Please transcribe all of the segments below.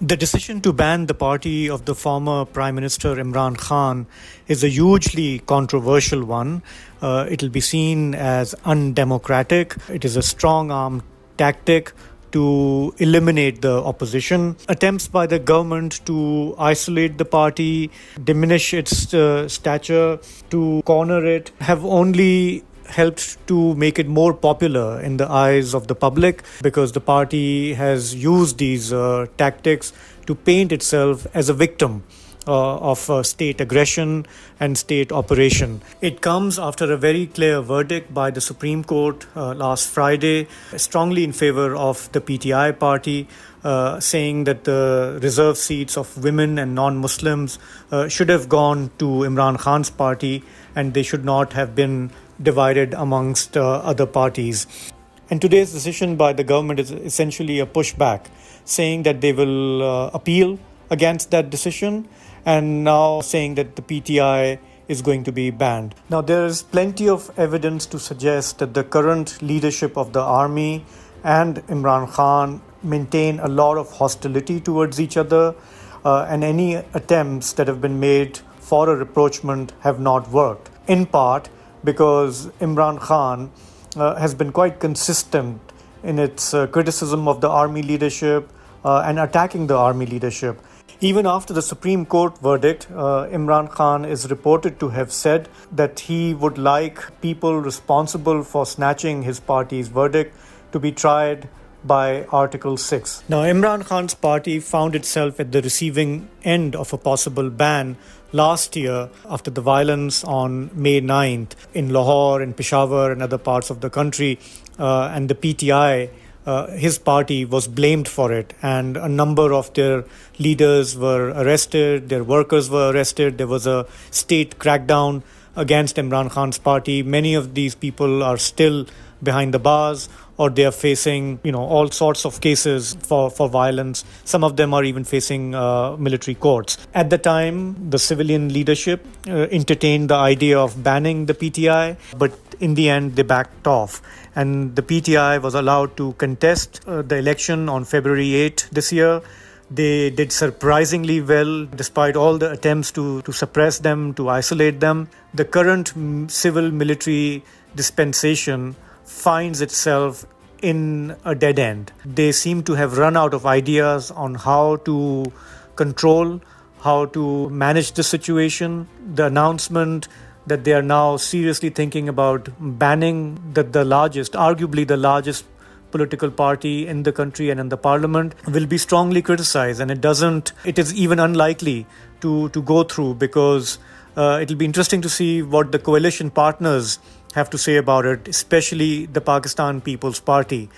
The decision to ban the party of the former Prime Minister Imran Khan is a hugely controversial one. It'll be seen as undemocratic. It is a strong arm tactic to eliminate the opposition. Attempts by the government to isolate the party, diminish its stature, to corner it, have only helped to make it more popular in the eyes of the public, because the party has used these tactics to paint itself as a victim of state aggression and state operation. It comes after a very clear verdict by the Supreme Court last Friday, strongly in favor of the PTI party, saying that the reserve seats of women and non-Muslims should have gone to Imran Khan's party, and they should not have been divided amongst other parties. And today's decision by the government is essentially a pushback, saying that they will appeal against that decision, and now saying that the PTI is going to be banned. Now, there is plenty of evidence to suggest that the current leadership of the army and Imran Khan maintain a lot of hostility towards each other, and any attempts that have been made for a rapprochement have not worked, in part because Imran Khan has been quite consistent in its criticism of the army leadership and attacking the army leadership. Even after the Supreme Court verdict, Imran Khan is reported to have said that he would like people responsible for snatching his party's verdict to be tried by Article 6. Now, Imran Khan's party found itself at the receiving end of a possible ban last year after the violence on May 9th in Lahore and Peshawar and other parts of the country, and the PTI, his party, was blamed for it, and a number of their leaders were arrested, their workers were arrested. There was a state crackdown against Imran Khan's party. Many of these people are still behind the bars, or they are facing, all sorts of cases for violence. Some of them are even facing military courts. At the time, the civilian leadership entertained the idea of banning the PTI, but in the end, they backed off. And the PTI was allowed to contest the election on February 8 this year. They did surprisingly well, despite all the attempts to suppress them, to isolate them. The current civil-military dispensation finds itself in a dead end. They seem to have run out of ideas on how to control, how to manage the situation. The announcement that they are now seriously thinking about banning arguably the largest political party in the country and in the parliament, will be strongly criticized, and it is even unlikely to go through, because it'll be interesting to see what the coalition partners have to say about it, especially the Pakistan People's Party,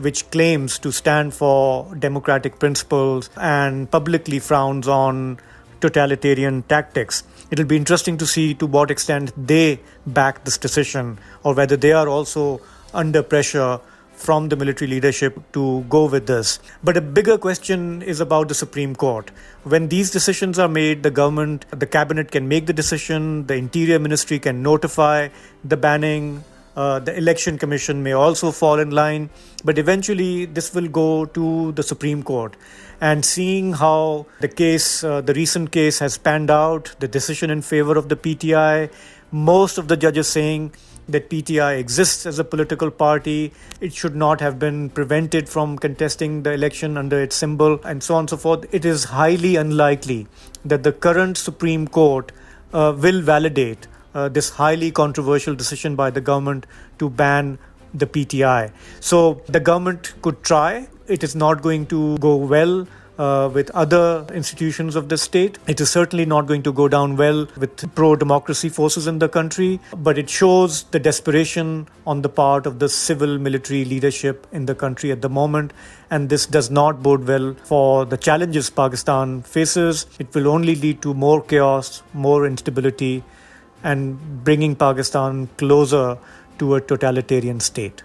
which claims to stand for democratic principles and publicly frowns on totalitarian tactics. It'll be interesting to see to what extent they back this decision, or whether they are also under pressure from the military leadership to go with this. But a bigger question is about the Supreme Court. When these decisions are made, the cabinet can make the decision, the Interior Ministry can notify the banning, the Election Commission may also fall in line, but eventually this will go to the Supreme Court. And seeing how the recent case has panned out, the decision in favor of the PTI, most of the judges saying that PTI exists as a political party, it should not have been prevented from contesting the election under its symbol, and so on and so forth. It is highly unlikely that the current Supreme Court will validate this highly controversial decision by the government to ban the PTI. So the government could try. It is not going to go well with other institutions of the state. It is certainly not going to go down well with pro-democracy forces in the country, but it shows the desperation on the part of the civil military leadership in the country at the moment, and this does not bode well for the challenges Pakistan faces. It will only lead to more chaos, more instability, and bringing Pakistan closer to a totalitarian state.